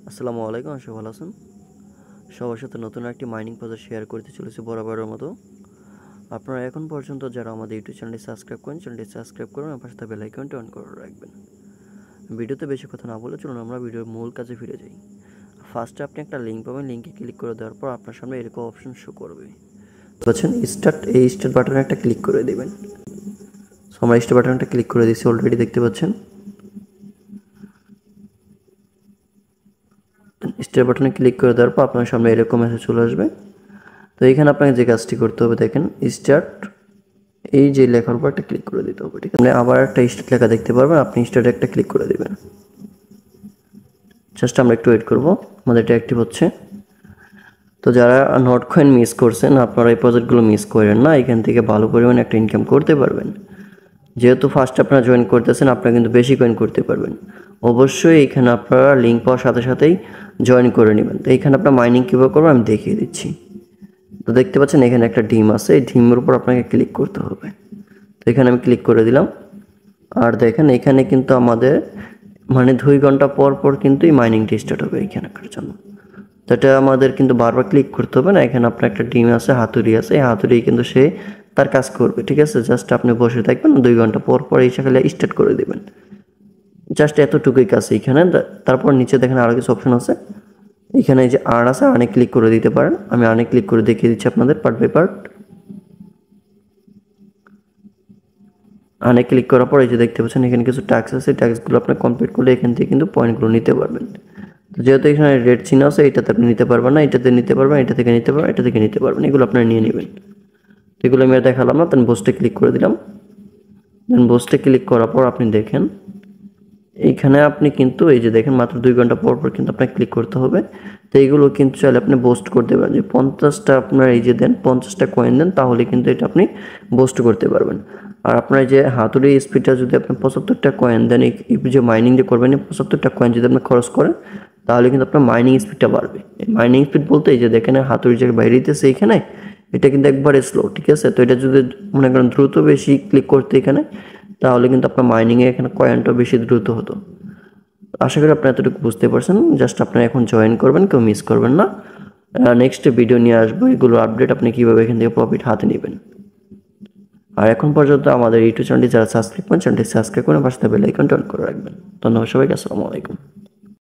আসসালামু আলাইকুম, আশা ভালো আছেন। সবার সাথে নতুন একটি মাইনিং প্রজেক্ট শেয়ার করতে চলেছি বরাবরের মতো। আপনারা এখন পর্যন্ত যারা আমাদের ইউটিউব চ্যানেলটি সাবস্ক্রাইব করেন, চ্যানেলটি সাবস্ক্রাইব করুন, আর পাশে থাকা বেল আইকনটি অন করে রাখবেন। ভিডিওতে বেশি কথা না বলে চলুন আমরা ভিডিওর মূল কাজে ফিরে যাই। ফার্স্টে আপনি একটা লিঙ্ক পাবেন, লিঙ্কে ক্লিক করে দেওয়ার পর আপনার সামনে এরকম অপশন শো করবে। বলছেন স্টার্ট বাটনে একটা ক্লিক করে দেবেন। সো আমরা স্টার্ট বাটনটা ক্লিক করে দিয়েছি, অলরেডি দেখতে পাচ্ছেন। স্টার বাটনে ক্লিক করে দেওয়ার পর আপনার সামনে এরকম মেসেজ চলে আসবে। তো এখানে আপনাকে যে কাজটি করতে হবে দেখেন, স্টার্ট এই যে লেখার উপর একটা ক্লিক করে দিতে হবে। ঠিক আছে, আবার একটা স্টার্ট লেখা দেখতে পারবেন, আপনি স্টার্টে একটা ক্লিক করে দেবেন। জাস্ট আমরা একটু ওয়েট করব, আমাদের এটা অ্যাক্টিভ হচ্ছে। তো যারা নট কয়েন মিস করছেন, আপনারা এই প্রজেক্টগুলো মিস করেন না, এখান থেকে ভালো পরিমাণে একটা ইনকাম করতে পারবেন। যেহেতু ফার্স্ট আপনারা জয়েন করতেছেন, আপনারা কিন্তু বেশি কয়েন করতে পারবেন। অবশ্যই এখানে আপনারা লিঙ্ক পাওয়ার সাথে সাথেই জয়েন করে নেবেন। তো এখানে আপনার মাইনিং কীভাবে করবো আমি দেখিয়ে দিচ্ছি। তো দেখতে পাচ্ছেন এখানে একটা ডিম আছে, এই ডিমের উপর আপনাকে ক্লিক করতে হবে। তো এখানে আমি ক্লিক করে দিলাম। আর দেখেন এখানে কিন্তু আমাদের 2 ঘন্টা পর পর কিন্তু এই মাইনিংটি স্টার্ট হবে এখানকার জন্য। তো এটা আমাদের কিন্তু বারবার ক্লিক করতে হবে না। এখানে আপনার একটা ডিম আছে, হাতুড়ি আছে, এই হাতুড়ি কিন্তু সে তার কাজ করবে। ঠিক আছে, জাস্ট আপনি বসে থাকবেন, 2 ঘন্টা পর পর এই সকালে স্টার্ট করে দেবেন। জাস্ট এতটুকুই কাজ এখানে। তারপর নিচে দেখেন আরও কিছু অপশন আছে, এখানে যে আর্ন আছে, আর্নে ক্লিক করে দিতে পারেন। আমি আর্নে ক্লিক করে দেখিয়ে দিচ্ছি আপনাদের পার্ট বাই পার্ট। আর্নে ক্লিক করার পর এই যে দেখতে পাচ্ছেন এখানে কিছু ট্যাক্স আছে, ট্যাক্সগুলো আপনি কমপ্লিট করলে এখান থেকে কিন্তু পয়েন্টগুলো নিতে পারবেন। তো যেহেতু এখানে রেড চিহ্ন আছে, এটাতে আপনি নিতে পারবেন না, এটাতে নিতে পারবেন, এটা থেকে নিতে পারবেন, এটা থেকে নিতে পারবেন, এগুলো আপনারা নিয়ে নেবেন। তো এগুলো আমি আর দেখালাম না, দেন বোস্টে ক্লিক করে দিলাম। দেন বোস্টে ক্লিক করার পর আপনি দেখেন এইখানে আপনি কিন্তু এই যে দেখেন মাত্র 2 ঘন্টা পর পর কিন্তু আপনাকে ক্লিক করতে হবে। তো এইগুলো কিন্তু চাইলে আপনি বোস্ট করতে পারেন, যে 50টা আপনার এই যে দেন 50টা কয়েন দেন, তাহলে কিন্তু এটা আপনি বোস্ট করতে পারবেন। আর আপনার যে হাতুড়ি স্পিডটা যদি আপনি 75টা কয়েন দেন, এই যে মাইনিং যে করবেন 75টা কয়েন যদি আপনি খরচ করেন, তাহলে কিন্তু আপনার মাইনিং স্পিডটা বাড়বে। মাইনিং স্পিড বলতে এই যে দেখেন হাতুড়ি যে বাইরে দিতেছে এখানে, এটা কিন্তু একবারে স্লো। ঠিক আছে, তো এটা যদি মনে করেন দ্রুত বেশি ক্লিক করতে এখানে, তাহলে কিন্তু আপনার মাইনিংয়ে এখানে কয়েনটা বেশি দ্রুত হতো। আশা করি আপনি এতটুকু বুঝতে পারছেন। জাস্ট আপনারা এখন জয়েন করবেন, কেউ মিস করবেন না। নেক্সট ভিডিও নিয়ে আসবো এগুলো আপডেট, আপনি কীভাবে এখান থেকে প্রফিট হাতে নেবেন। আর এখন পর্যন্ত আমাদের ইউটিউব চ্যানেলটি যারা সাবস্ক্রাইব করেন, চ্যানেলটি সাবস্ক্রাইব করে পাশে বেল আইকনটি অন করে রাখবেন। ধন্যবাদ সবাইকে, আসসালামু আলাইকুম।